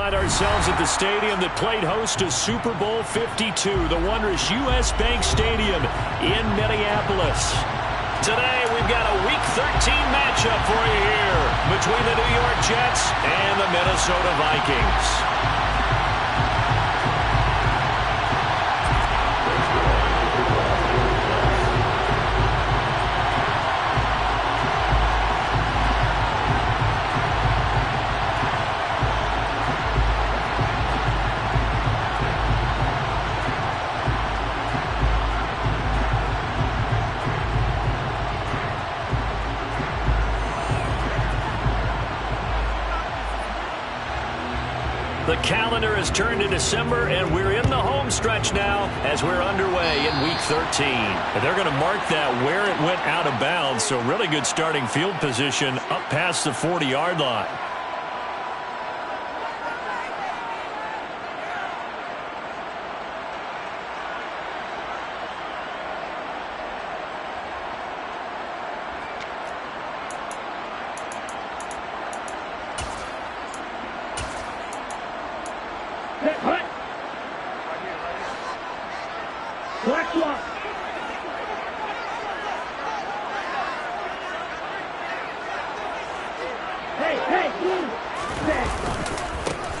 find ourselves at the stadium that played host to Super Bowl 52, the wondrous U.S. Bank Stadium in Minneapolis. Today, we've got a Week 13 matchup for you here between the New York Jets and the Minnesota Vikings. The calendar has turned to December, and we're in the home stretch now as we're underway in Week 13. And they're going to mark that where it went out of bounds, so really good starting field position up past the 40-yard line.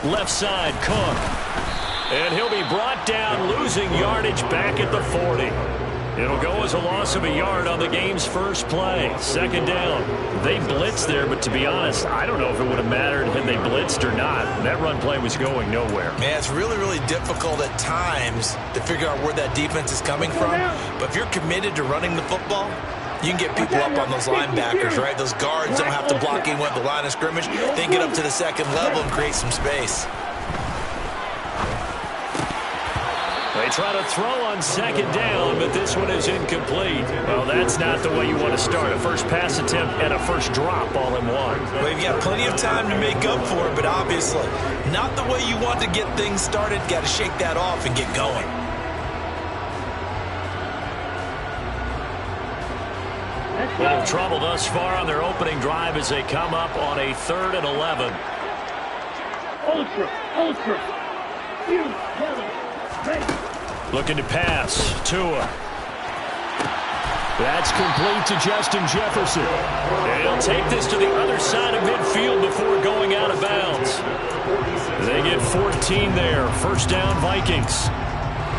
Left side, Cook. And he'll be brought down, losing yardage back at the 40. It'll go as a loss of a yard on the game's first play. Second down. They blitzed there, but to be honest, I don't know if it would have mattered had they blitzed or not. That run play was going nowhere. Man, it's really, really difficult at times to figure out where that defense is coming from. But if you're committed to running the football, you can get people up on those linebackers, right? Those guards don't have to block in at the line of scrimmage. They get up to the second level and create some space. They try to throw on second down, but this one is incomplete. Well, that's not the way you want to start. A first pass attempt and a first drop all in one. Well, you've got plenty of time to make up for it, but obviously not the way you want to get things started. Got to shake that off and get going. Little trouble thus far on their opening drive as they come up on a 3rd and 11. Looking to pass. Tua. That's complete to Justin Jefferson. And he'll take this to the other side of midfield before going out of bounds. They get 14 there. First down, Vikings.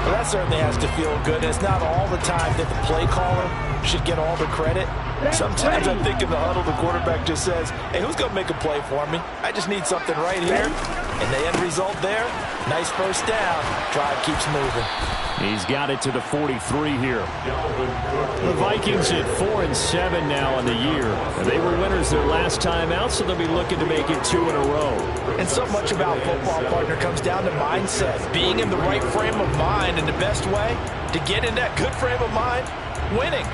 Well, that certainly has to feel good. It's not all the time that the play caller should get all the credit. Sometimes I think in the huddle, the quarterback just says, hey, who's going to make a play for me? I just need something right here. And the end result there, nice first down. Drive keeps moving. He's got it to the 43 here. The Vikings at 4-7 now on the year. They were winners their last time out, so they'll be looking to make it 2 in a row. And so much about football, partner, comes down to mindset. Being in the right frame of mind, and the best way to get in that good frame of mind, winning.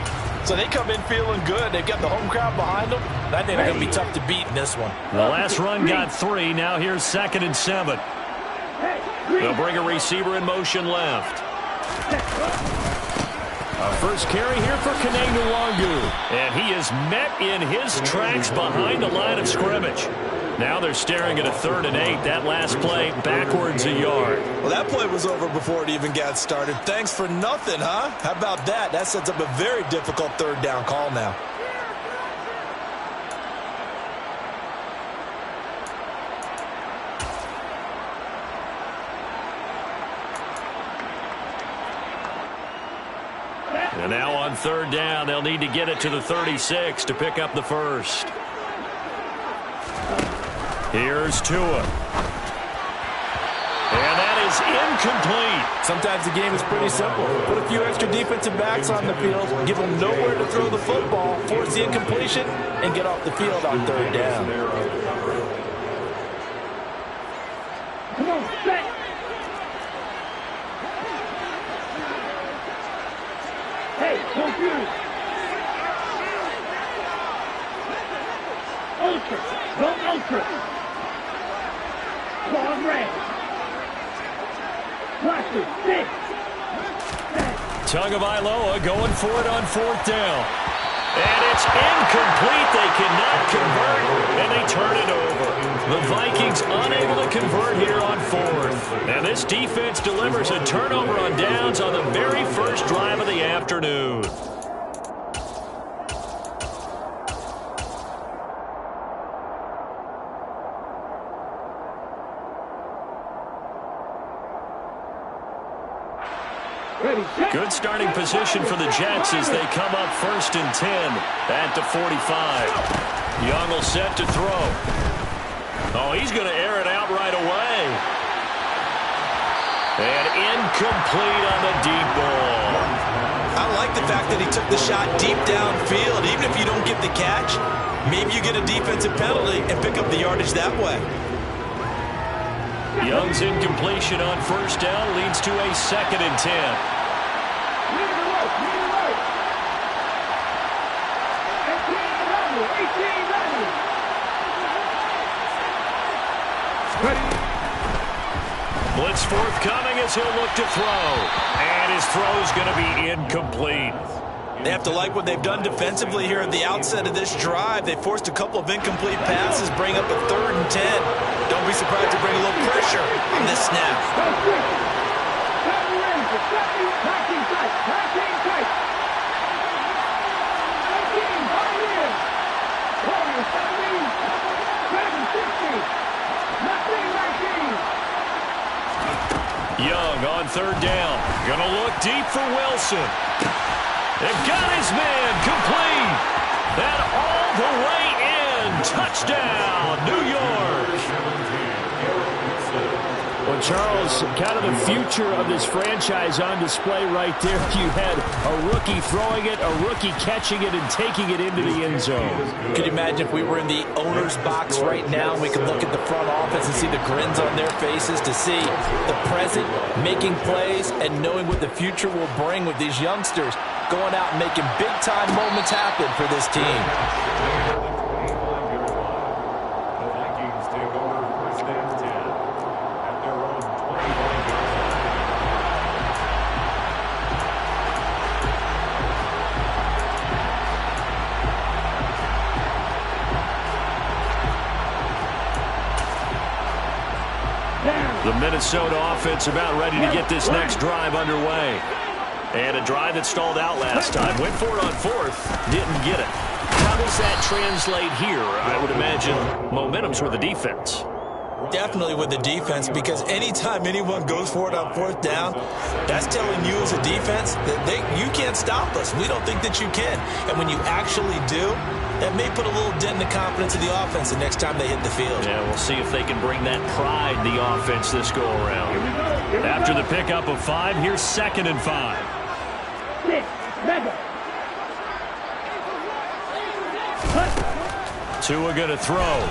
So they come in feeling good. They've got the home crowd behind them. I think they're going to be tough to beat in this one. The last run got 3. Now here's 2nd and 7. They'll bring a receiver in motion left. A first carry here for Kene Nwangwu. And he is met in his tracks behind the line of scrimmage. Now they're staring at a 3rd and 8. That last play backwards a yard. Well, that play was over before it even got started. Thanks for nothing, huh? How about that? That sets up a very difficult 3rd down call now. And now on 3rd down, they'll need to get it to the 36 to pick up the first. Here's Tua. And that is incomplete. Sometimes the game is pretty simple. Put a few extra defensive backs on the field, give them nowhere to throw the football, force the incompletion, and get off the field on 3rd down. Come on, set. Hey, computer. Ultra. Go ultra. Long range. Tagovailoa going for it on 4th down. And it's incomplete. They cannot convert, and they turn it over. The Vikings unable to convert here on fourth. And this defense delivers a turnover on downs on the very first drive of the afternoon. Good starting position for the Jets as they come up 1st and 10 at the 45. Young will set to throw. Oh, he's going to air it out right away. And incomplete on the deep ball. I like the fact that he took the shot deep downfield. Even if you don't get the catch, maybe you get a defensive penalty and pick up the yardage that way. Young's incompletion on 1st down leads to a 2nd and 10. Blitz forthcoming as he'll look to throw. And his throw's going to be incomplete. They have to like what they've done defensively here at the outset of this drive. They forced a couple of incomplete passes, bring up a 3rd and 10. Don't be surprised to bring a little pressure on this snap. Young on 3rd down. Gonna look deep for Wilson. They've got his man complete. And all the way in. Touchdown, New York. Well, Charles, kind of the future of this franchise on display right there. You had a rookie throwing it, a rookie catching it, and taking it into the end zone. Could you imagine if we were in the owner's box right now, we could look at the front office and see the grins on their faces, to see the present making plays and knowing what the future will bring with these youngsters going out and making big-time moments happen for this team. The Minnesota offense about ready to get this next drive underway. And a drive that stalled out last time. Went for it on 4th, didn't get it. How does that translate here? I would imagine momentum's with the defense. Definitely with the defense, because anytime anyone goes for it on 4th down, that's telling you as a defense that you can't stop us. We don't think that you can. And when you actually do, that may put a little dent in the confidence of the offense the next time they hit the field. Yeah, we'll see if they can bring that pride in the offense this go-around. After the pickup of 5, here's 2nd and 5. Tua going to throw.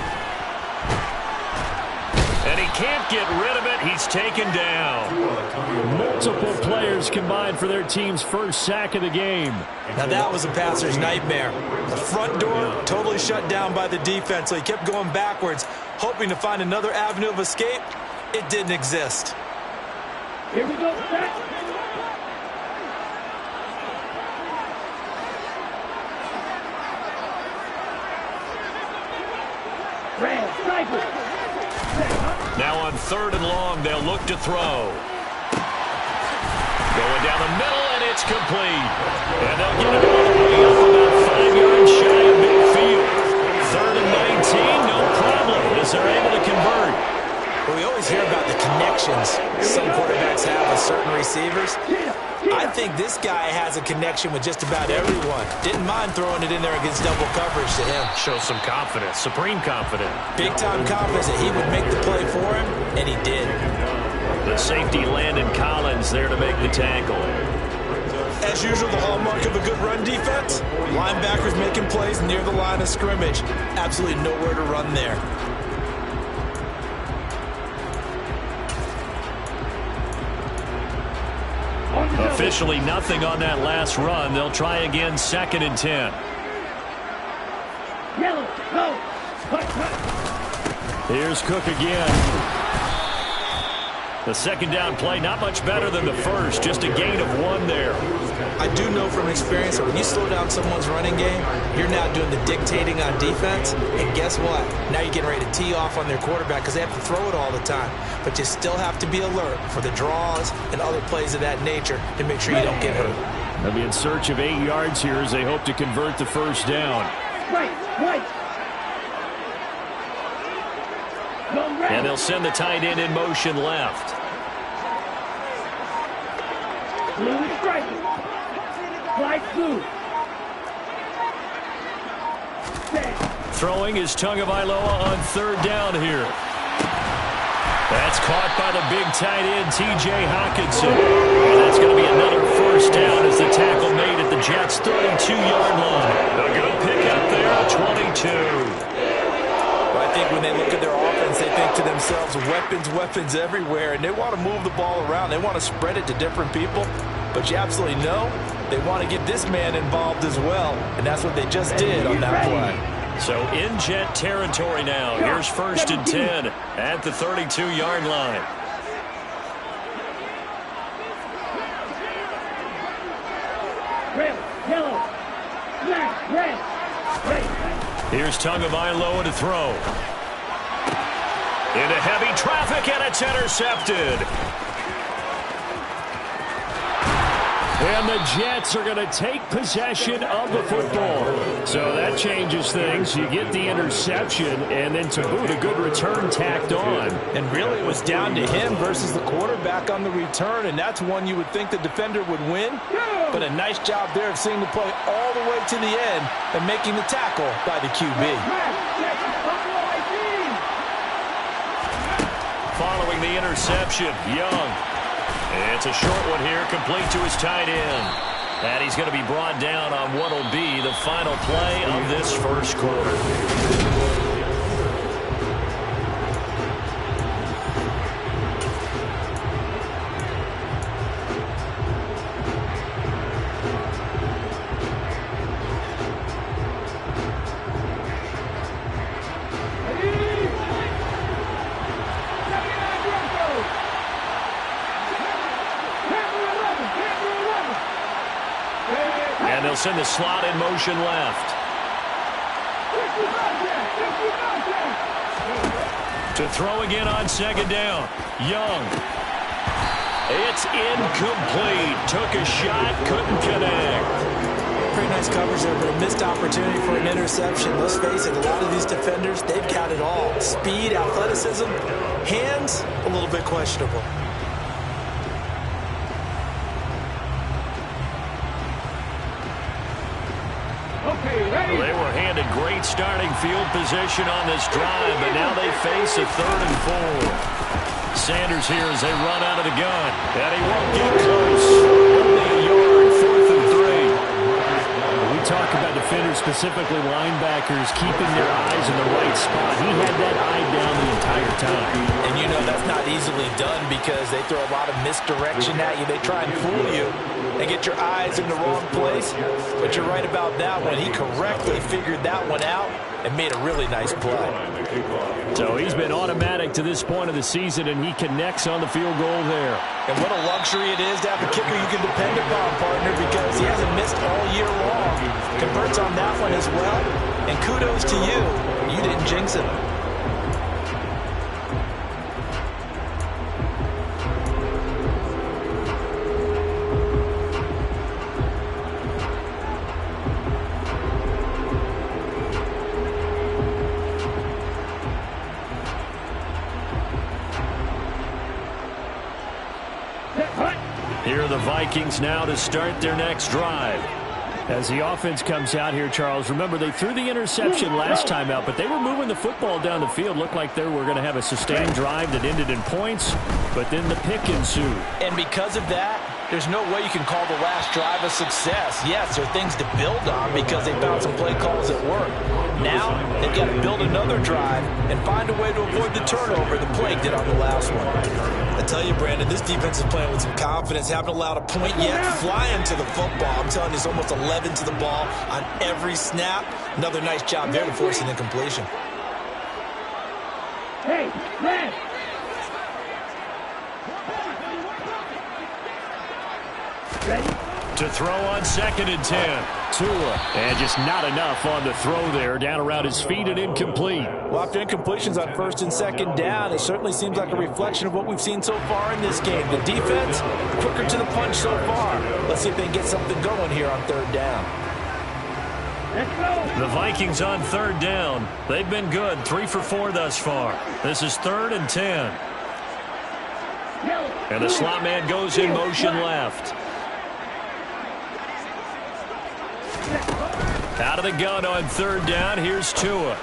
And he can't get rid of it. He's taken down. Multiple players combined for their team's first sack of the game. Now that was a passer's nightmare. The front door totally shut down by the defense, so he kept going backwards, hoping to find another avenue of escape. It didn't exist. Here we go, set. Red, sniper. Now on 3rd and long, they'll look to throw. Going down the middle, and it's complete. And they'll get it all the way up about 5 yards shy of midfield. 3rd and 19, no problem, as they're able to convert. Well, we always hear about the connections some quarterbacks have with certain receivers. I think this guy has a connection with just about everyone. Didn't mind throwing it in there against double coverage to him. Shows some confidence, supreme confidence. Big-time confidence that he would make the play for him, and he did. The safety, Landon Collins, there to make the tackle. As usual, the hallmark of a good run defense, linebackers making plays near the line of scrimmage. Absolutely nowhere to run there. Officially nothing on that last run. They'll try again, 2nd and 10. Yellow, go. Here's Cook again. The second down play, not much better than the first, just a gain of 1 there. I do know from experience that when you slow down someone's running game, you're now doing the dictating on defense. And guess what? Now you're getting ready to tee off on their quarterback because they have to throw it all the time. But you still have to be alert for the draws and other plays of that nature to make sure you don't get hurt. They'll be in search of 8 yards here as they hope to convert the first down. Right. And they'll send the tight end in motion left. Blue is striking. Light blue. Throwing is Tagovailoa on 3rd down here. That's caught by the big tight end, T.J. Hockenson. And that's going to be another first down as the tackle made at the Jets' 32-yard line. A good pickup there, 22. I think when they look at their offense, they think to themselves, weapons everywhere, and they want to move the ball around. They want to spread it to different people, but you absolutely know they want to get this man involved as well, and that's what they just did on that play. So in Jet territory now. Here's 1st and 10 at the 32-yard line. Red, yellow, black, red. Here's Tagovailoa to throw. Into heavy traffic, and it's intercepted. And the Jets are going to take possession of the football. So that changes things. You get the interception, and then to boot, a good return tacked on. And really, it was down to him versus the quarterback on the return, and that's one you would think the defender would win. But a nice job there of seeing the play all the way to the end and making the tackle by the QB. Following the interception, Young. It's a short one here, complete to his tight end. And he's going to be brought down on what will be the final play of this first quarter. Send the slot in motion left. To throw again on 2nd down. Young. It's incomplete. Took a shot, couldn't connect. Pretty nice coverage there, but a missed opportunity for an interception. Let's face it, a lot of these defenders, they've got it all. Speed, athleticism, hands, a little bit questionable. They were handed great starting field position on this drive, but now they face a 3rd and 4. Sanders here as they run out of the gun, and he won't get close. Only a yard, 4th and 3. We talk about defenders, specifically linebackers, keeping their eyes in the right spot. He had that eye down the entire time. And you know that's not easily done because they throw a lot of misdirection at you. They try and fool you and get your eyes in the wrong place. But you're right about that one. He correctly figured that one out and made a really nice play. So he's been automatic to this point of the season, and he connects on the field goal there. And what a luxury it is to have a kicker you can depend upon, partner, because he hasn't missed all year long. Converts on that one as well. And kudos to you. You didn't jinx him. Here are the Vikings now to start their next drive. As the offense comes out here, Charles, remember they threw the interception last time out, but they were moving the football down the field. Looked like they were going to have a sustained drive that ended in points, but then the pick ensued. And because of that, there's no way you can call the last drive a success. Yes, there are things to build on because they found some play calls that work. Now, they've got to build another drive and find a way to avoid the turnover the play did on the last one. I tell you, Brandon, this defense is playing with some confidence. Haven't allowed a point yet. Flying to the football. I'm telling you, it's almost 11 to the ball on every snap. Another nice job there to force an incompletion. Hey, man. Ready? To throw on 2nd and 10. Tua, and just not enough on the throw there. Down around his feet and incomplete. Well, after incompletions on 1st and 2nd down, it certainly seems like a reflection of what we've seen so far in this game. The defense, quicker to the punch so far. Let's see if they can get something going here on 3rd down. Let's go. The Vikings on 3rd down. They've been good, 3 for 4 thus far. This is 3rd and 10. And the slot man goes in motion left. Out of the gun on 3rd down. Here's Tua.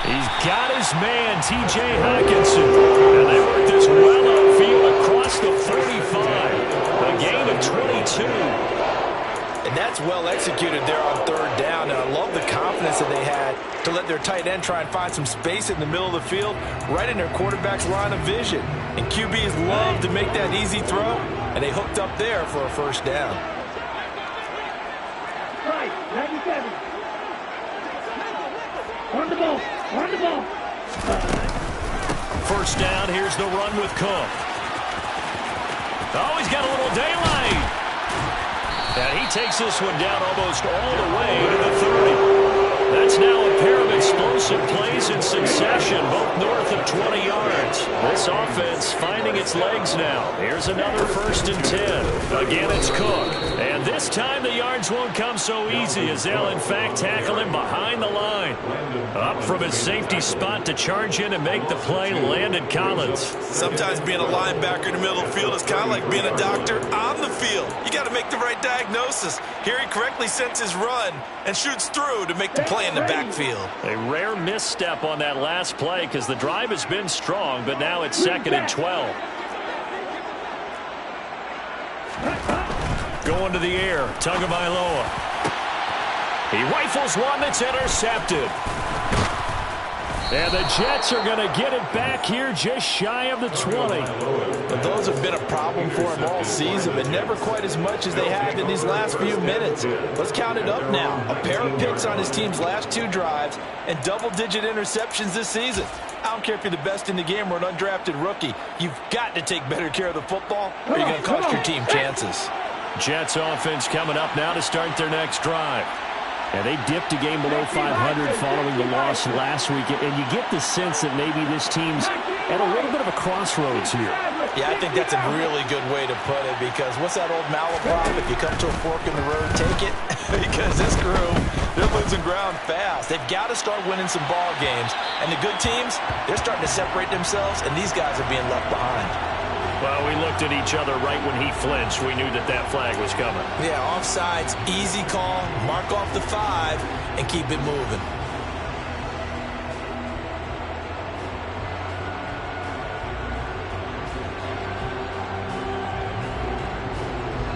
He's got his man, T.J. Hockenson. And they work this well upfield across the 45. A gain of 22. And that's well executed there on 3rd down. And I love the confidence that they had to let their tight end try and find some space in the middle of the field, right in their quarterback's line of vision. And QBs love to make that easy throw, and they hooked up there for a 1st down. Right, 97. On the ball. On the ball. 1st down. Here's the run with Cook. Oh, he's got a little daylight. And he takes this one down almost all the way to the 30. That's now a pair of explosive plays in succession, both north of 20 yards. This offense finding its legs now. Here's another 1st and 10. Again, it's Cook. And this time the yards won't come so easy as they'll, in fact, tackle him behind the line. Up from his safety spot to charge in and make the play, Landon Collins. Sometimes being a linebacker in the middle of the field is kind of like being a doctor on the field. You got to make the right diagnosis. Here he correctly sets his run and shoots through to make the play in the backfield. A rare misstep on that last play because the drive has been strong, but now it's 2nd and 12. Going to the air, Tagovailoa. He rifles one that's intercepted. And the Jets are going to get it back here just shy of the 20. But those have been a problem for him all season, but never quite as much as they have in these last few minutes. Let's count it up now. A pair of picks on his team's last 2 drives and double-digit interceptions this season. I don't care if you're the best in the game or an undrafted rookie. You've got to take better care of the football or you're going to cost your team chances. Jets offense coming up now to start their next drive. And they dipped a game below 500 following the loss last week. And you get the sense that maybe this team's at a little bit of a crossroads here. Yeah, I think that's a really good way to put it because what's that old malaprop? If you come to a fork in the road, take it. Because this crew, they're losing ground fast. They've got to start winning some ball games. And the good teams, they're starting to separate themselves, and these guys are being left behind. Well, we looked at each other right when he flinched. We knew that that flag was coming. Yeah, offsides, easy call, mark off the 5, and keep it moving.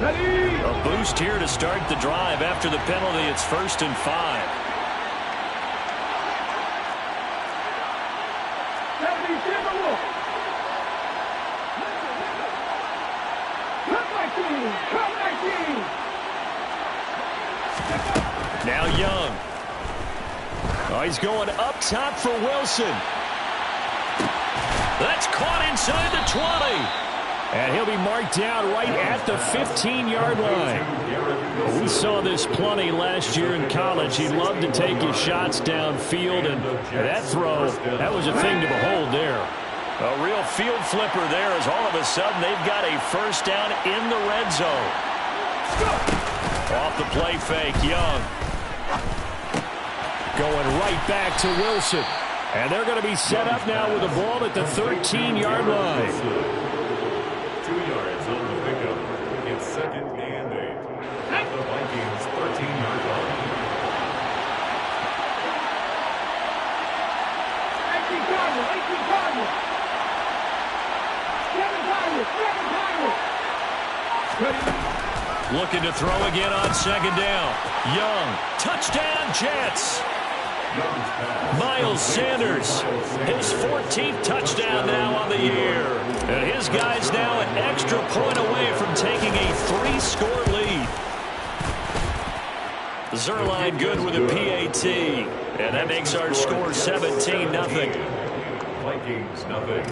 Ready? A boost here to start the drive. After the penalty, it's 1st and 5. Now Young. Oh, he's going up top for Wilson. That's caught inside the 20. And he'll be marked down right at the 15-yard line. We saw this plenty last year in college. He loved to take his shots downfield, and that throw, that was a thing to behold there. A real field flipper there as all of a sudden they've got a 1st down in the red zone. Off the play fake, Young. Going right back to Wilson. And they're going to be set up now with the ball at the 13-yard line. 2 yards on the pickup. It's 2nd and 8. At the Vikings' 13-yard line. 18 Cardinals, 18 Cardinals. 7 Cardinals, 7 Cardinals. Looking to throw again on 2nd down. Young, touchdown Jets. Miles Sanders, his 14th touchdown now on the year. And his guys now an extra point away from taking a 3-score lead. Zerline good with a PAT. And that makes our score 17-0. Vikings nothing.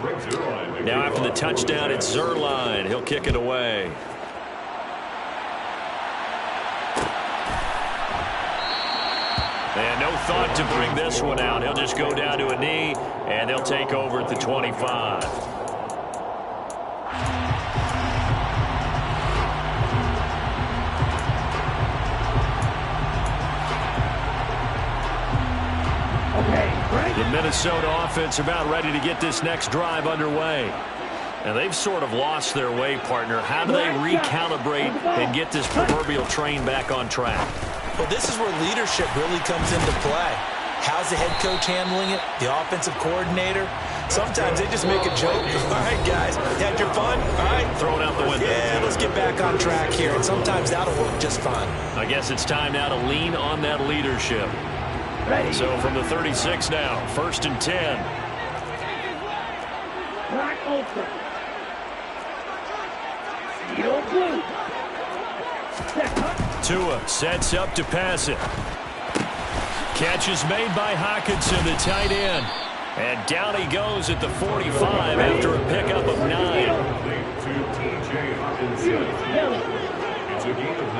brings Zerline to Now kick after the off. touchdown, it's Zerline. He'll kick it away. And no thought to bring this one out. He'll just go down to a knee, and they'll take over at the 25. The Minnesota offense about ready to get this next drive underway. And they've sort of lost their way, partner. How do they recalibrate and get this proverbial train back on track? Well, this is where leadership really comes into play. How's the head coach handling it? The offensive coordinator? Sometimes they just make a joke. All right, guys, had your fun? All right. Throw it out the window. Yeah, let's get back on track here. And sometimes that'll work just fine. I guess it's time now to lean on that leadership. So from the 36 now, 1st and 10. Black Ultra. Steel blue. Set up. Tua sets up to pass it. Catch is made by Hockenson, the tight end. And down he goes at the 45 after a pickup of 9. To T.J. Hockenson. It's a gain of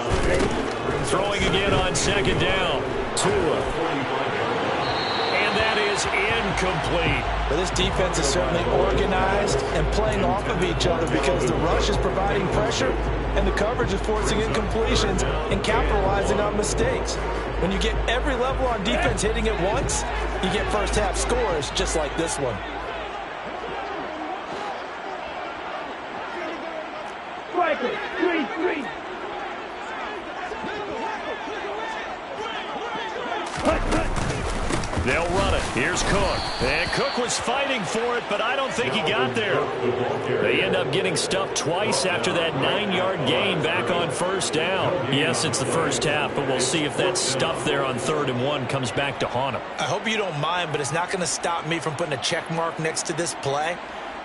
9. Throwing again on 2nd down. Tua. And that is incomplete. But this defense is certainly organized and playing off of each other because the rush is providing pressure and the coverage is forcing incompletions and capitalizing on mistakes. When you get every level on defense hitting at once, you get first half scores just like this one. Striker. 3-3. They'll run it. Here's Cook. And Cook was fighting for it, but I don't think he got there. They end up getting stuffed twice after that 9-yard gain back on 1st down. Yes, it's the first half, but we'll see if that stuff there on 3rd and 1 comes back to haunt him. I hope you don't mind, but it's not going to stop me from putting a check mark next to this play.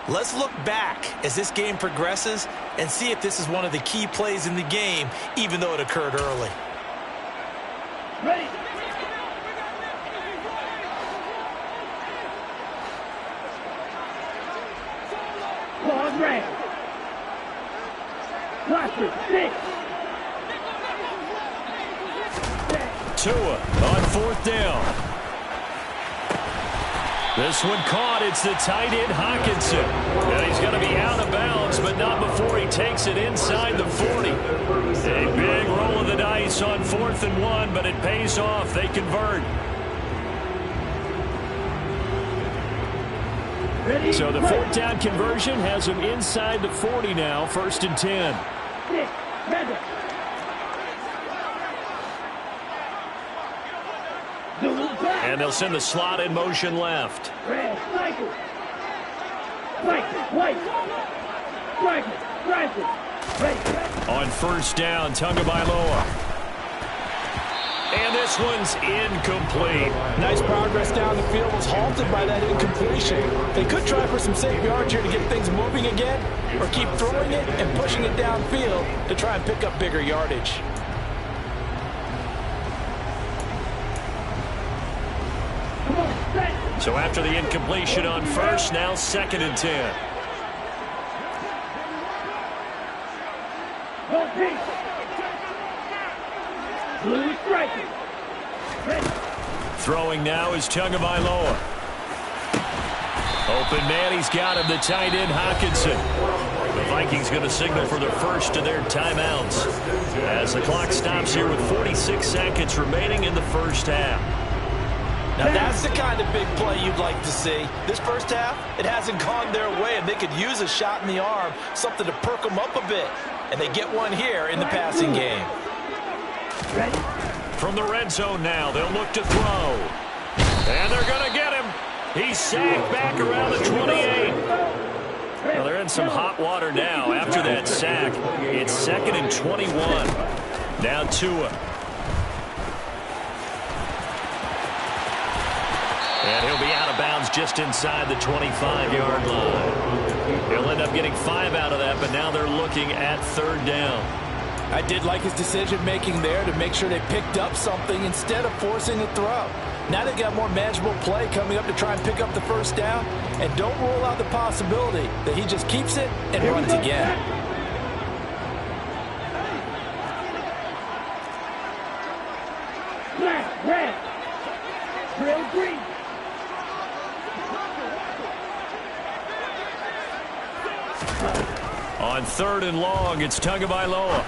Let's look back as this game progresses and see if this is one of the key plays in the game, even though it occurred early. Ready. Claws red. Cluster 6. Tua on 4th down. This one caught. It's the tight end Hockenson. And he's going to be out of bounds, but not before he takes it inside the 40. A big roll of the dice on 4th and 1, but it pays off. They convert. Ready. So the 4th down conversion has him inside the 40 now, 1st and 10. 6. Red. Zulu back. And they'll send the slot in motion left. Red. Striker. Striker. White. Striker. Striker. Ready. On 1st down, Tagovailoa. And this one's incomplete. Nice progress down the field was halted by that incompletion. They could try for some safe yards here to get things moving again, or keep throwing it and pushing it downfield to try and pick up bigger yardage. Come on. Set. So after the incompletion on 1st, now 2nd and 10. Hold peace. Blue striker. Ready. Throwing now is Tagovailoa. Open man, he's got him, the tight end Hockenson. The Vikings going to signal for the first of their timeouts as the clock stops here with 46 seconds remaining in the first half. Now that's the kind of big play you'd like to see. This first half, it hasn't gone their way, and they could use a shot in the arm, something to perk them up a bit. And they get one here in the passing game. Ready. From the red zone now, they'll look to throw. And they're going to get him. He's sacked back around the 28. Well, they're in some hot water now after that sack. It's 2nd and 21. Now Tua. And he'll be out of bounds just inside the 25-yard line. He'll end up getting 5 out of that, but now they're looking at 3rd down. I did like his decision-making there to make sure they picked up something instead of forcing a throw. Now they got more manageable play coming up to try and pick up the first down. And don't rule out the possibility that he just keeps it and runs again. Black, red, trail green. On 3rd and long, it's Tagovailoa.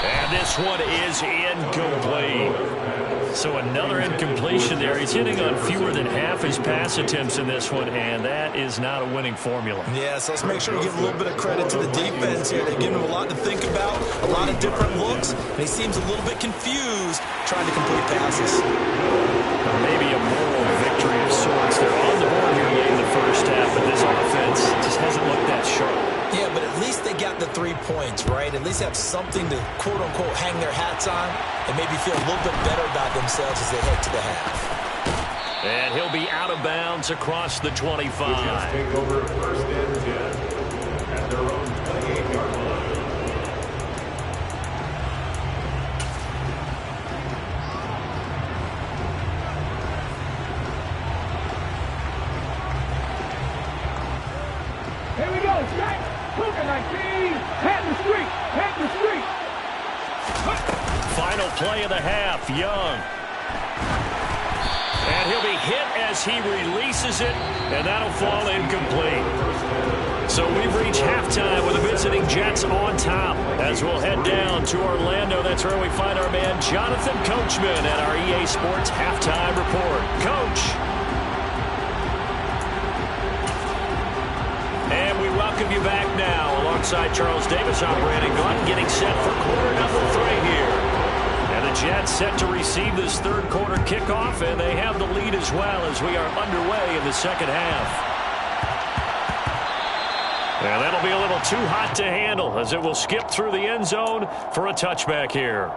And this one is incomplete. So another incompletion there. He's hitting on fewer than half his pass attempts in this one, and that is not a winning formula. Yeah, so let's make sure we give a little bit of credit to the defense here. They've given him a lot to think about, a lot of different looks, and he seems a little bit confused trying to complete passes. Maybe a moral victory of sorts. They're on the board here late in the first half, but this offense just hasn't looked that sharp. Yeah, but at least they got the 3 points, right? At least have something to, quote-unquote, hang their hats on and maybe feel a little bit better about themselves as they head to the half. And he'll be out of bounds across the 25. Just take over 1st and 10 at their own 28-yard line. Here we go, Jack. Cooking like these. Head the street. Head the street. Final play of the half, Young. And he'll be hit as he releases it, and that'll fall incomplete. So we've reached halftime with the visiting Jets on top. As we'll head down to Orlando, that's where we find our man Jonathan Coachman at our EA Sports Halftime Report. Coach. And we welcome you back now alongside Charles Davis, I'm Brandon Glenn, getting set for quarter number 3 here. And the Jets set to receive this 3rd quarter kickoff, and they have the lead as well as we are underway in the 2nd half. And that'll be a little too hot to handle as it will skip through the end zone for a touchback here.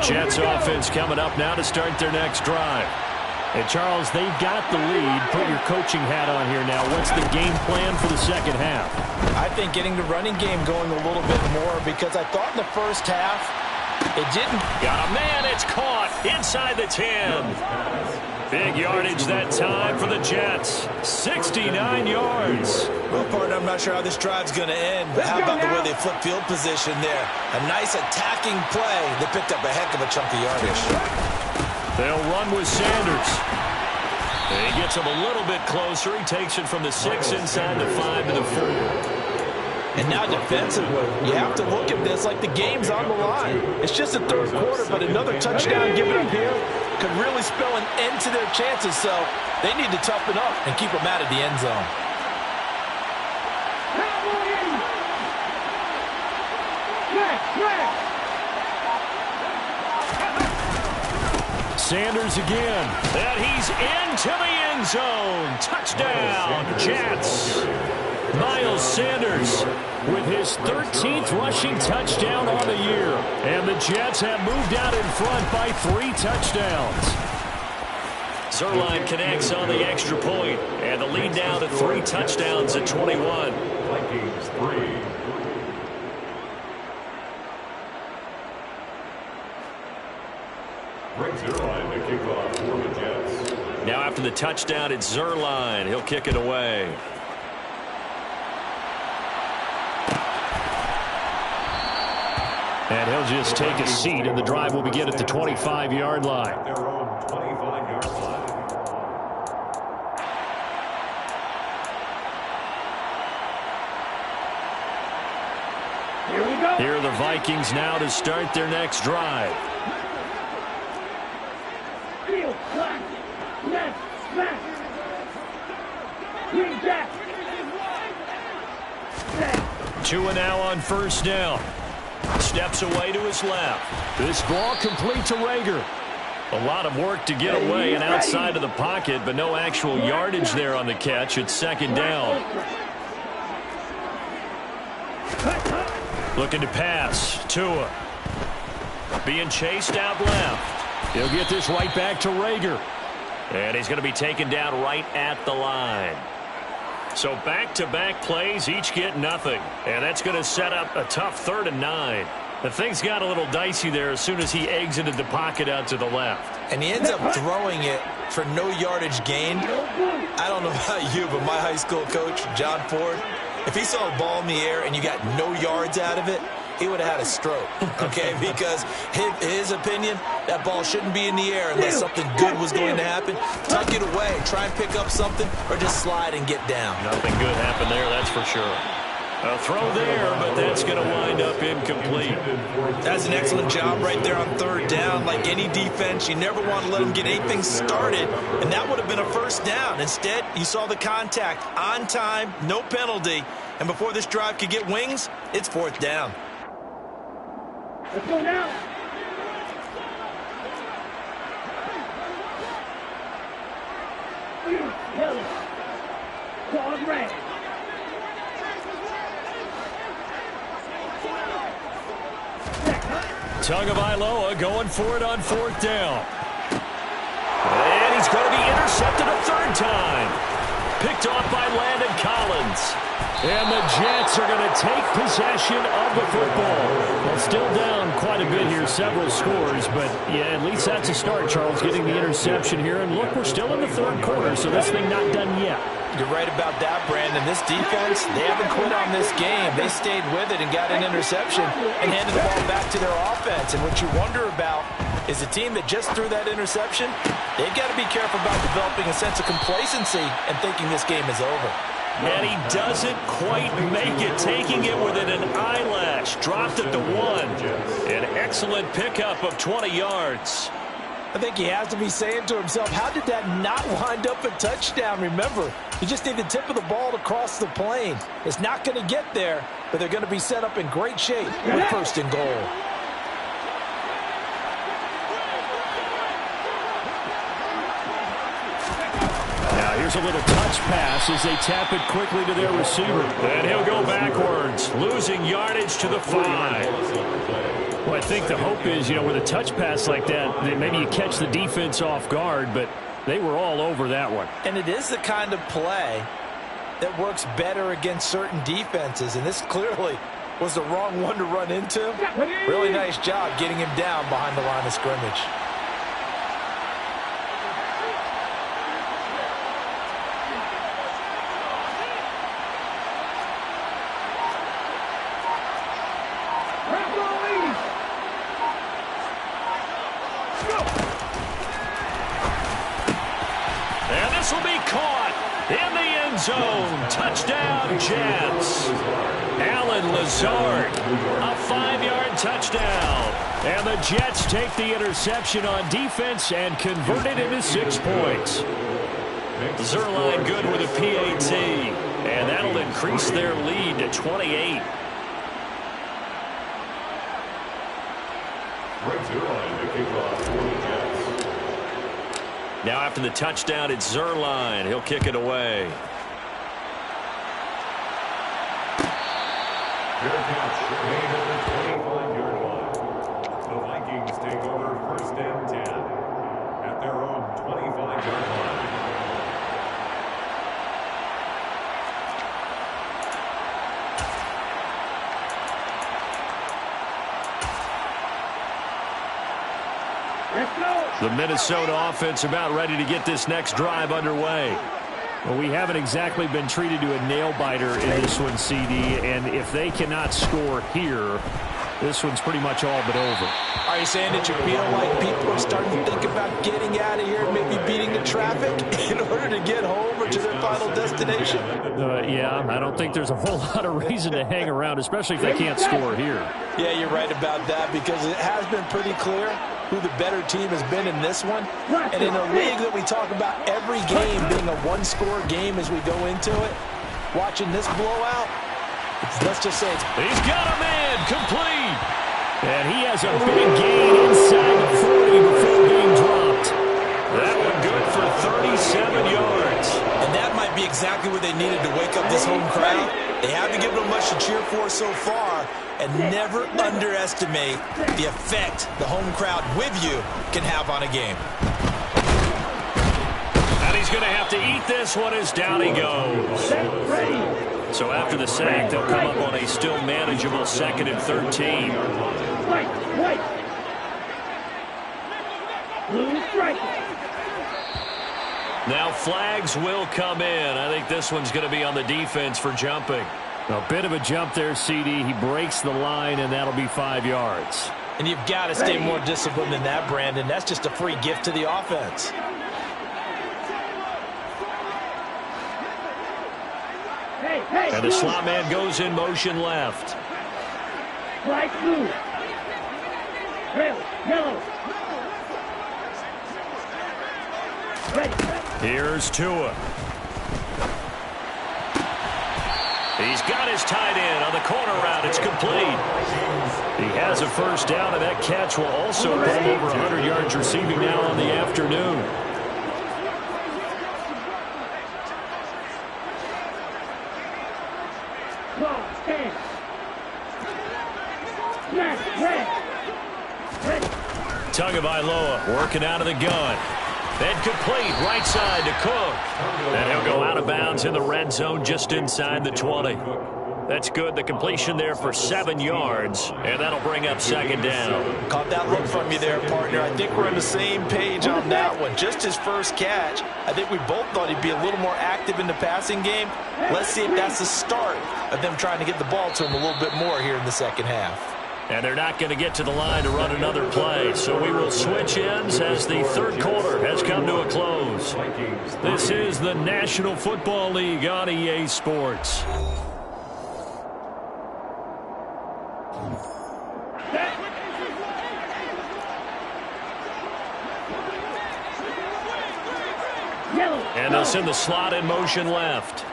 Jets offense coming up now to start their next drive. And Charles, they've got the lead. Put your coaching hat on here now. What's the game plan for the 2nd half? I think getting the running game going a little bit more, because I thought in the first half it didn't. Got a man. It's caught inside the 10. Big yardage that time for the Jets. 69 yards. Well, partner, I'm not sure how this drive's going to end, but how about the way they flip field position there? A nice attacking play. They picked up a heck of a chunk of yardage. They'll run with Sanders. And he gets him a little bit closer. He takes it from the 6 inside the 5 to the 4. And now defensively, you have to look at this like the game's on the line. It's just the 3rd quarter, but another touchdown given up here could really spell an end to their chances. So they need to toughen up and keep them out of the end zone. Sanders again, and he's into the end zone. Touchdown, Jets. Miles Sanders with his 13th rushing touchdown on the year. And the Jets have moved out in front by 3 touchdowns. Zuerlein connects on the extra point, and the lead now to 3 touchdowns at 21. Vikings 3. Brings Zuerlein to kick off for the Jets. Now after the touchdown, it's Zuerlein. He'll kick it away. And he'll just take a seat, and the drive will begin at the 25-yard line. Their own 25-yard line. Here we go. Here are the Vikings now to start their next drive. Field, flat, left, smash. Green jack. Set. Tua now on 1st down. Steps away to his left. This ball complete to Rager. A lot of work to get away and outside of the pocket, but no actual yardage there on the catch. It's second down. Looking to pass. Tua. Being chased out left. He'll get this right back to Rager. And he's going to be taken down right at the line. So back-to-back plays, each get nothing. And that's going to set up a tough 3rd and 9. The things got a little dicey there as soon as he exited the pocket out to the left. And he ends up throwing it for no yardage gained. I don't know about you, but my high school coach, John Ford, if he saw a ball in the air and you got no yards out of it, he would have had a stroke, okay? Because his opinion, that ball shouldn't be in the air unless something good was going to happen. Tuck it away, try and pick up something, or just slide and get down. Nothing good happened there, that's for sure. A throw there, but that's going to wind up incomplete. That's an excellent job right there on 3rd down. Like any defense, you never want to let them get anything started, and that would have been a 1st down. Instead, you saw the contact on time, no penalty, and before this drive could get wings, it's 4th down. Let's go now. Call red. Tagovailoa going for it on 4th down. And he's going to be intercepted a 3rd time. Picked off by Landon Collins. And the Jets are going to take possession of the football. Well, still down quite a bit here, several scores, but yeah, at least that's a start, Charles, getting the interception here. And look, we're still in the 3rd quarter, so this thing not done yet. You're right about that, Brandon. This defense, they haven't quit on this game. They stayed with it and got an interception and handed the ball back to their offense. And what you wonder about is a team that just threw that interception, they've got to be careful about developing a sense of complacency and thinking this game is over. And he doesn't quite make it, taking it within an eyelash. Dropped it to 1. An excellent pickup of 20 yards. I think he has to be saying to himself, how did that not wind up a touchdown? Remember, you just need the tip of the ball to cross the plane. It's not going to get there, but they're going to be set up in great shape with 1st and goal. Here's a little touch pass as they tap it quickly to their receiver. And he'll go backwards, losing yardage to the 5. Well, I think the hope is, with a touch pass like that maybe you catch the defense off guard, but they were all over that one. And it is the kind of play that works better against certain defenses, and this clearly was the wrong one to run into. Really nice job getting him down behind the line of scrimmage. And this will be caught in the end zone. Touchdown, Jets. Alan Lazard, a 5-yard touchdown. And the Jets take the interception on defense and convert it into 6 points. Zerline good with a PAT. And that'll increase their lead to 28. Now after the touchdown, it's Zerline. He'll kick it away. Fair catch made at the 25-yard line. The Vikings take over 1st and 10 at their own 25-yard line. The Minnesota offense about ready to get this next drive underway. Well, we haven't exactly been treated to a nail-biter in this one, CD, and if they cannot score here, this one's pretty much all but over. Are you saying that you feel like people are starting to think about getting out of here and maybe beating the traffic in order to get home or to their final destination? Yeah, I don't think there's a whole lot of reason to hang around, especially if they can't score here. Yeah, you're right about that, because it has been pretty clear who the better team has been in this one. And in a league that we talk about every game being a one-score game as we go into it, watching this blowout, let's just say it's... He's got a man, complete. And he has a big gain inside the 40 before being dropped. That one good for 37 yards. And that might be exactly what they needed to wake up this home crowd. They haven't given them much to cheer for so far, and never underestimate the effect the home crowd with you can have on a game. And he's going to have to eat this one as down he goes. So after the sack, they'll come up on a still manageable 2nd and 13. Now flags will come in. I think this one's going to be on the defense for jumping. A bit of a jump there, CD. He breaks the line, and that'll be 5 yards. And you've got to stay more disciplined than that, Brandon. That's just a free gift to the offense. And the slot man goes in motion left. Right blue. Red, yellow. Here's Tua. He's got his tight end on the corner route. It's complete. He has a first down, and that catch will also put him over 100 yards receiving now on the afternoon. Tagovailoa working out of the gun. And complete right side to Cook. And he'll go out of bounds in the red zone just inside the 20. That's good. The completion there for 7 yards. And that'll bring up 2nd down. Caught that look from you there, partner. I think we're on the same page on that one. Just his first catch. I think we both thought he'd be a little more active in the passing game. Let's see if that's the start of them trying to get the ball to him a little bit more here in the second half. And they're not going to get to the line to run another play. So we will switch ends as the third quarter has come to a close. This is the National Football League on EA Sports. And they'll send the slot in motion left.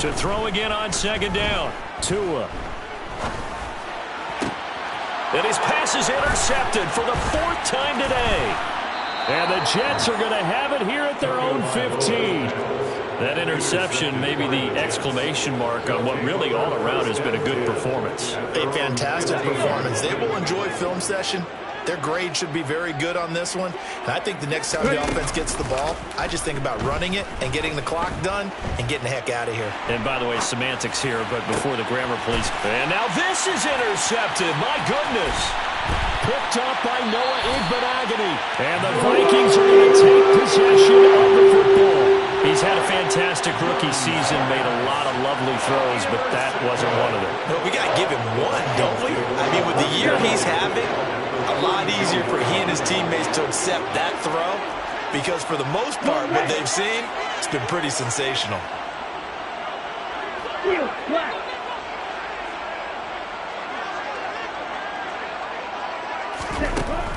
To throw again on 2nd down. Tua. And his pass is intercepted for the 4th time today. And the Jets are going to have it here at their own 15. That interception may be the exclamation mark on what really all around has been a good performance. A fantastic performance. They will enjoy film session. Their grade should be very good on this one. And I think the next time the offense gets the ball, I just think about running it and getting the clock done and getting the heck out of here. And by the way, semantics here, but before the grammar police. And now this is intercepted. My goodness. Picked up by Noah Igbenogany. And the Vikings are going to take possession of the football. He's had a fantastic rookie season, made a lot of lovely throws, but that wasn't one of them. Well, we got to give him one, don't we? I mean, with the year he's having, a lot easier for he and his teammates to accept that throw because for the most part, what they've seen, it's been pretty sensational.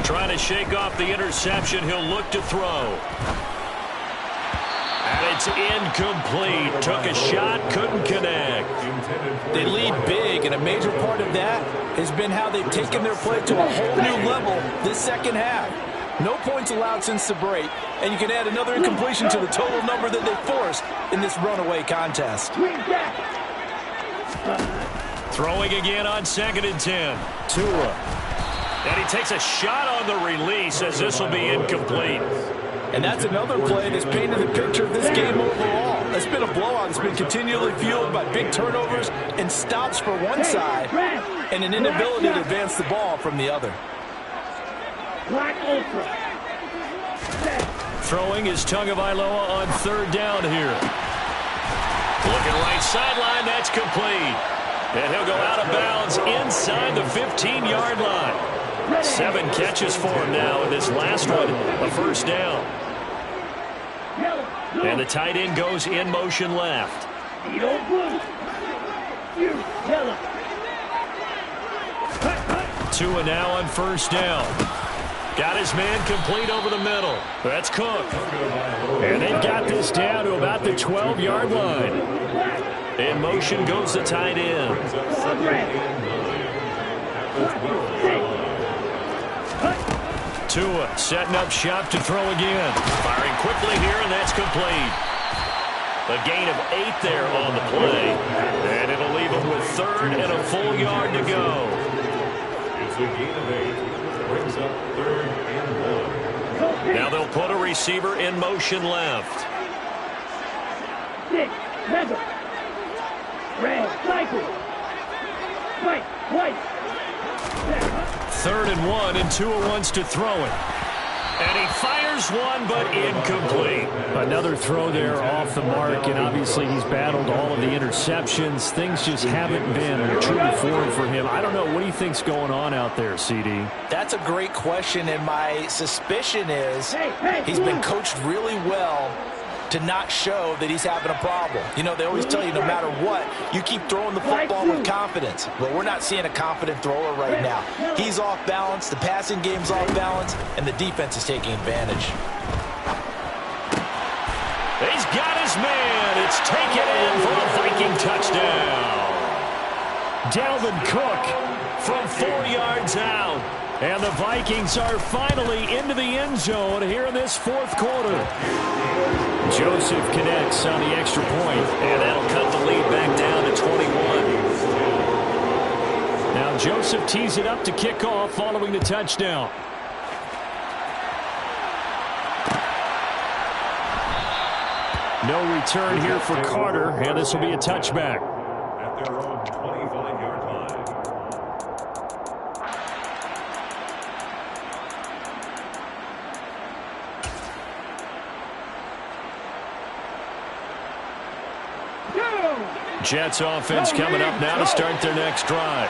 Trying to shake off the interception. He'll look to throw. And it's incomplete. Took a shot, couldn't connect. They lead big, and a major part of that has been how they've taken their play to a whole new level this second half. No points allowed since the break, and you can add another incompletion to the total number that they forced in this runaway contest. Throwing again on 2nd and 10. Tua. And he takes a shot on the release as this will be incomplete. And that's another play that's painted the picture of this game overall. It's been a blowout. It's been continually fueled by big turnovers and stops for one side and an inability to advance the ball from the other. Throwing is Tagovailoa on 3rd down here. Looking right sideline, that's complete. And he'll go out of bounds inside the 15-yard line. 7 catches for him now, and this last one, a first down. And the tight end goes in motion left. Tua now on 1st down. Got his man complete over the middle. That's Cook. And they've got this down to about the 12-yard line. In motion goes the tight end. Tua setting up shop to throw again. Firing quickly here, and that's complete. A gain of 8 there on the play. And it'll leave him with 3rd and a full yard to go. It's a gain of 8. Brings up 3rd and 1. Now they'll put a receiver in motion left. Stick, leather, red, cycle, fight, white. 3rd and 1, and Tua wants to throw it. And he fires one, but incomplete. Another throw there off the mark, and obviously he's battled all of the interceptions. Things just haven't been true to form for him. I don't know. What do you think's going on out there, CD? That's a great question, and my suspicion is he's been coached really well to not show that he's having a problem. You know, they always tell you no matter what, you keep throwing the football with confidence. Well, we're not seeing a confident thrower right now. He's off balance, the passing game's off balance, and the defense is taking advantage. He's got his man. It's taken in for a Viking touchdown. Dalvin Cook From 4 yards out. And the Vikings are finally into the end zone here in this 4th quarter. Joseph connects on the extra point. And that'll cut the lead back down to 21. Now Joseph tees it up to kick off following the touchdown. No return here for Carter, and this will be a touchback. At their own 25-yard line. Jets offense coming up now to start their next drive.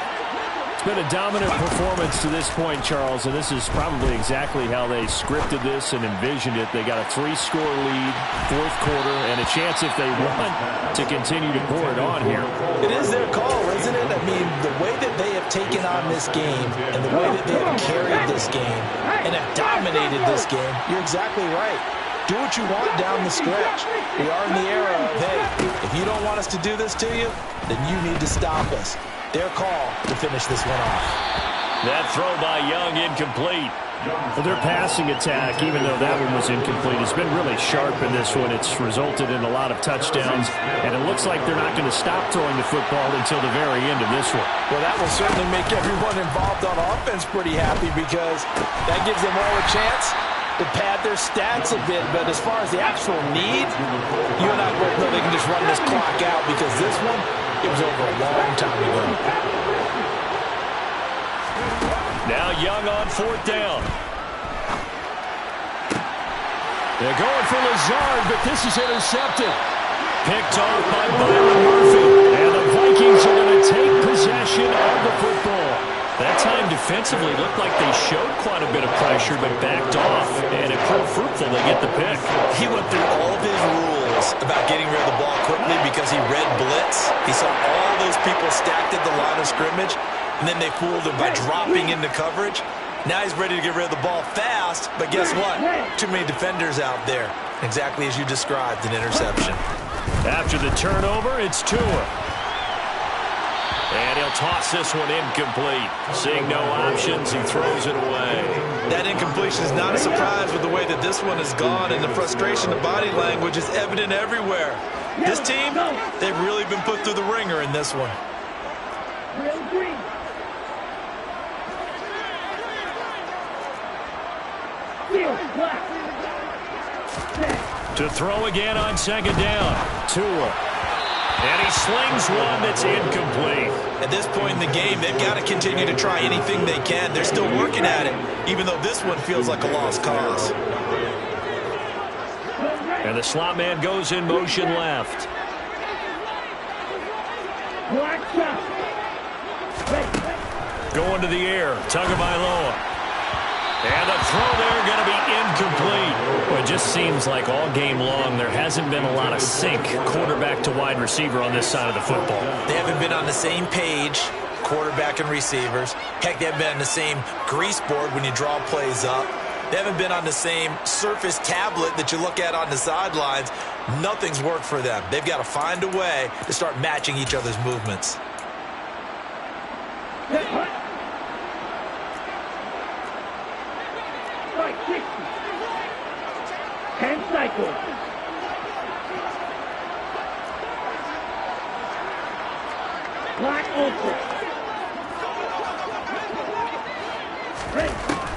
It's been a dominant performance to this point, Charles, and this is probably exactly how they scripted this and envisioned it. They got a 3-score lead, 4th quarter, and a chance if they want to continue to pour it on here. It is their call, isn't it? I mean, the way that they have taken on this game and the way that they have carried this game and have dominated this game, you're exactly right. Do what you want down the stretch. We are in the era of, hey, if you don't want us to do this to you, then you need to stop us. Their call to finish this one off. That throw by Young incomplete. Well, their passing attack, even though that one was incomplete, has been really sharp in this one. It's resulted in a lot of touchdowns, and it looks like they're not going to stop throwing the football until the very end of this one. Well, that will certainly make everyone involved on offense pretty happy because that gives them all a chance to pad their stats a bit. But as far as the actual need, you and I both know they can just run this clock out because this one, it was over a long time ago. Now Young on 4th down. They're going for Lazard, but this is intercepted. Picked off by Byron Murphy. And the Vikings are going to take possession of the football. That time defensively looked like they showed quite a bit of pressure, but backed off, and it proved fruitful. They get the pick. He went through all of his rules about getting rid of the ball quickly because he read blitz. He saw all those people stacked at the line of scrimmage, and then they fooled him by dropping into coverage. Now he's ready to get rid of the ball fast, but guess what? Too many defenders out there. Exactly as you described, an interception. After the turnover, it's Tua. And he'll toss this one incomplete. Seeing no options, he throws it away. That incompletion is not a surprise with the way that this one has gone, and the frustration, the body language is evident everywhere. This team, they've really been put through the ringer in this one. To throw again on 2nd down. Tua. And he slings one that's incomplete. At this point in the game, they've got to continue to try anything they can. They're still working at it, even though this one feels like a lost cause. And the slot man goes in motion left. Going to the air, Tagovailoa. And the throw there going to be incomplete. Well, it just seems like all game long there hasn't been a lot of sync quarterback to wide receiver on this side of the football. They haven't been on the same page, quarterback and receivers. Heck, they haven't been on the same grease board when you draw plays up. They haven't been on the same surface tablet that you look at on the sidelines. Nothing's worked for them. They've got to find a way to start matching each other's movements.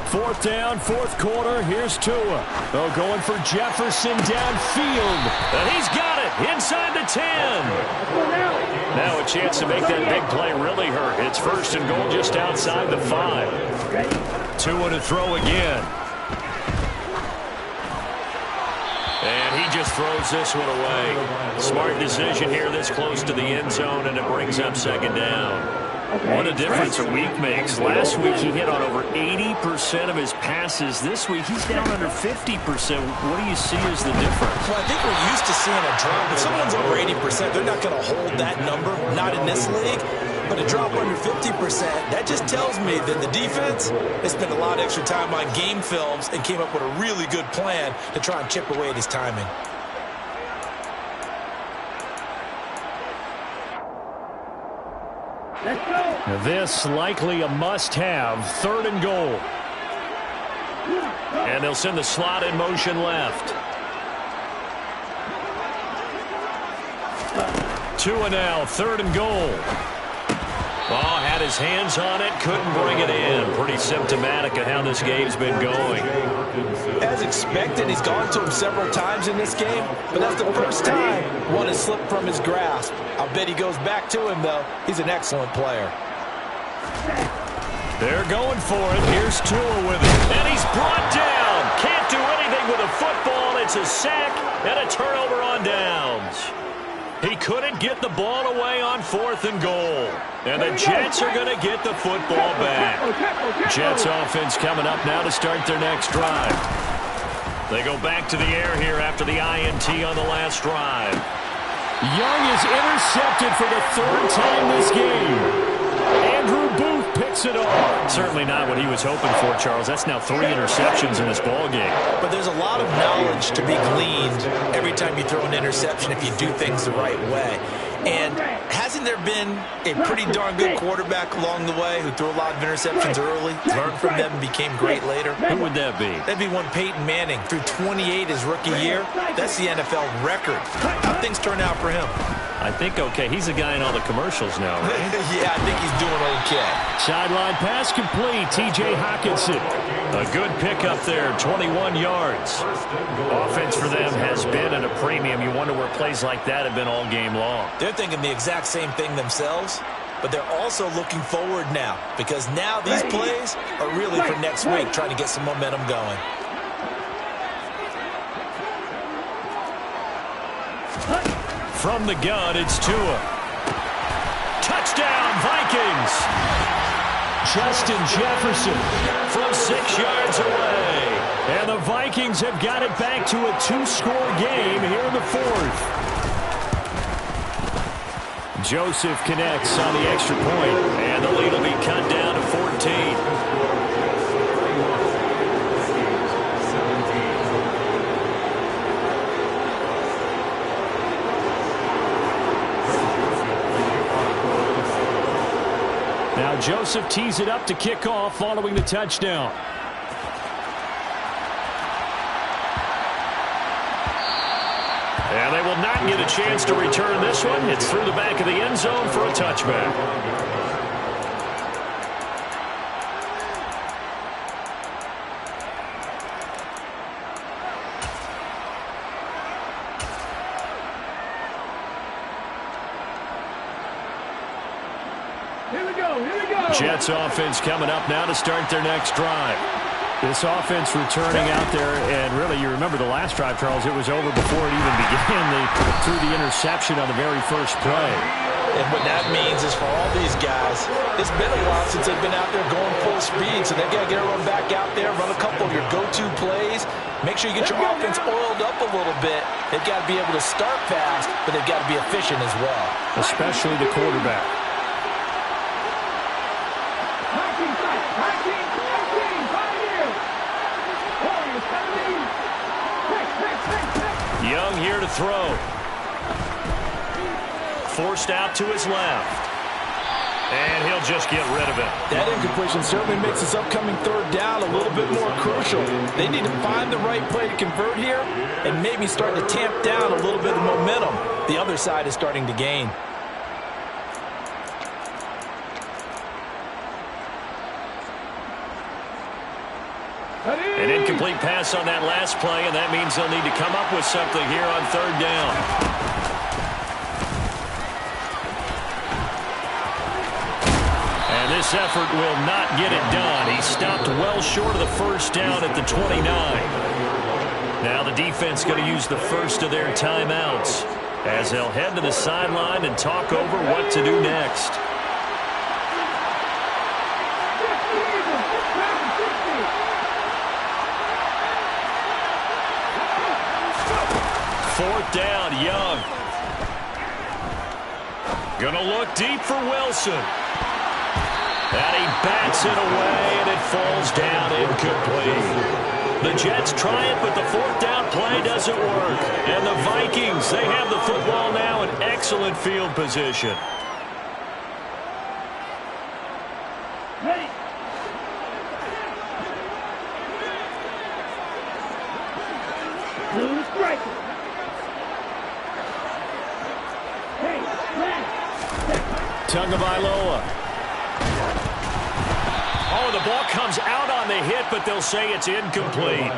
Fourth down, fourth quarter. Here's Tua. Oh, going for Jefferson downfield. And he's got it inside the 10. Now a chance to make that big play really hurt. It's first and goal just outside the 5. Tua to throw again. And he just throws this one away. Smart decision here this close to the end zone, and it brings up second down. What a difference a week makes. Last week he hit on over 80% of his passes. This week he's down under 50%. What do you see as the difference? Well, I think we're used to seeing a drop. If someone's over 80%, they're not going to hold that number, not in this league. But a drop under 50%, that just tells me that the defense has spent a lot of extra time on game films and came up with a really good plan to try and chip away at his timing. This likely a must-have. Third and goal. And they'll send the slot in motion left. Tua now, third and goal. Oh, had his hands on it, couldn't bring it in. Pretty symptomatic of how this game's been going. As expected, he's gone to him several times in this game, but that's the first time one has slipped from his grasp. I'll bet he goes back to him, though. He's an excellent player. They're going for it. Here's Tua with it. And he's brought down. Can't do anything with a football. It's a sack and a turnover on downs. He couldn't get the ball away on fourth and goal. And the Jets are going to get the football back. Jets offense coming up now to start their next drive. They go back to the air here after the INT on the last drive. Young is intercepted for the third time this game. Andrew Booth picks it off. Certainly not what he was hoping for, Charles. That's now 3 interceptions in this ball game. But there's a lot of knowledge to be gleaned every time you throw an interception if you do things the right way. And hasn't there been a pretty darn good quarterback along the way who threw a lot of interceptions early, learned from them, and became great later? Who would that be? That'd be one Peyton Manning. Threw 28 his rookie year. That's the NFL record. How things turn out for him? I think okay. He's the guy in all the commercials now, right? Yeah, I think he's doing okay. Sideline pass complete. T.J. Hockenson. A good pickup there, 21 yards. Offense for them has been at a premium. You wonder where plays like that have been all game long. They're thinking the exact same thing themselves, but they're also looking forward now because now these plays are really for next week, trying to get some momentum going. From the gun, it's Tua. Touchdown, Vikings! Justin Jefferson from 6 yards away. And the Vikings have got it back to a 2-score game here in the fourth. Joseph connects on the extra point. And the lead will be cut down to 14. Now Joseph tees it up to kick off following the touchdown. And they will not get a chance to return this one. It's through the back of the end zone for a touchback. Jets offense coming up now to start their next drive. This offense returning out there, and really, you remember the last drive, Charles, it was over before it even began. They threw the interception on the very first play. And what that means is for all these guys, it's been a while since they've been out there going full speed, so they've got to get everyone back out there, run a couple of your go-to plays, make sure you get your offense oiled up a little bit. They've got to be able to start fast, but they've got to be efficient as well. Especially the quarterback. Young here to throw. Forced out to his left. And he'll just get rid of it. That incompletion certainly makes this upcoming third down a little bit more crucial. They need to find the right play to convert here and maybe start to tamp down a little bit of momentum the other side is starting to gain. An incomplete pass on that last play, and that means they'll need to come up with something here on third down. And this effort will not get it done. He stopped well short of the first down at the 29. Now the defense going to use the first of their timeouts as they'll head to the sideline and talk over what to do next. Fourth down, Young. Gonna look deep for Wilson. And he bats it away, and it falls down incomplete. The Jets try it, but the fourth down play doesn't work. And the Vikings, they have the football now in excellent field position. Ready. Blue striker. Tagovailoa. Oh, the ball comes out on the hit, but they'll say it's incomplete.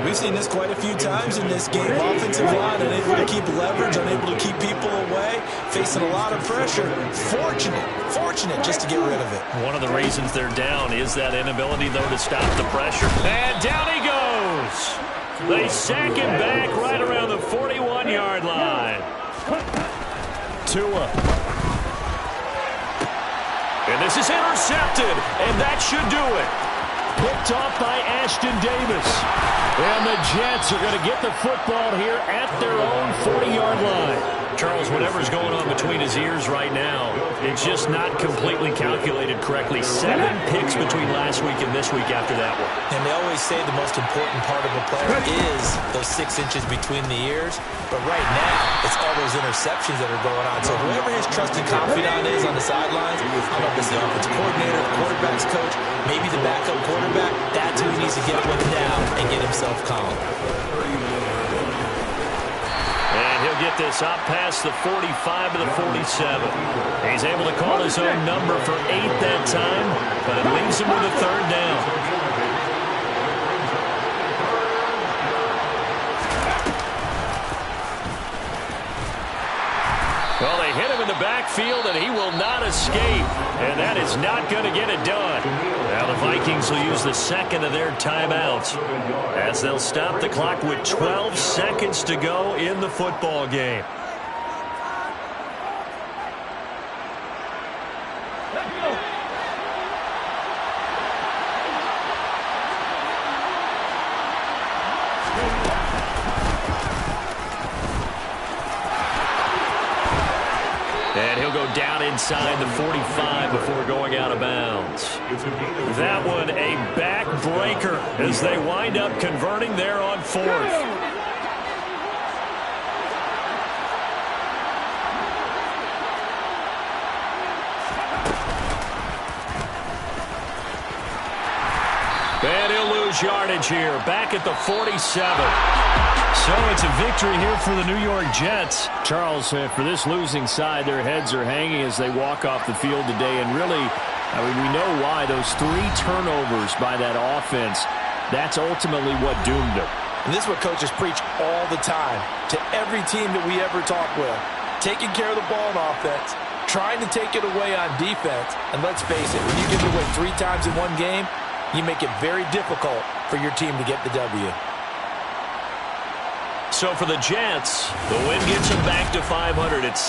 We've seen this quite a few times in this game. Offensive line unable to keep leverage, unable to keep people away, facing a lot of pressure. Fortunate just to get rid of it. One of the reasons they're down is that inability, though, to stop the pressure. And down he goes. They sack him back right around the 41-yard line. Tua. And this is intercepted, and that should do it. Picked off by Ashton Davis. And the Jets are going to get the football here at their own 40-yard line. Charles, whatever's going on between his ears right now, it's just not completely calculated correctly. 7 picks between last week and this week after that one. And they always say the most important part of a player is those 6 inches between the ears. But right now, it's all those interceptions that are going on. So whoever his trusted confidant is on the sidelines, I don't know if it's the offensive coordinator, the quarterback's coach, maybe the backup quarterback, that's who he needs to get with now and get himself calm. And he'll get this up past the 45 to the 47. He's able to call his own number for 8 that time, but it leaves him with a third down. Well, they hit him in the backfield, and he will not escape. And that is not going to get it done. Now the Vikings will use the second of their timeouts as they'll stop the clock with 12 seconds to go in the football game. And he'll go down inside the 45 before going out of bounds. That one a backbreaker as they wind up converting there on 4th. And he'll lose yardage here, back at the 47. So it's a victory here for the New York Jets. Charles, for this losing side, their heads are hanging as they walk off the field today. And really, I mean, we know why. Those 3 turnovers by that offense, that's ultimately what doomed them. And this is what coaches preach all the time to every team that we ever talk with. Taking care of the ball on offense, trying to take it away on defense. And let's face it, when you give it away 3 times in one game, you make it very difficult for your team to get the W. So for the Jets, the win gets them back to 500. It's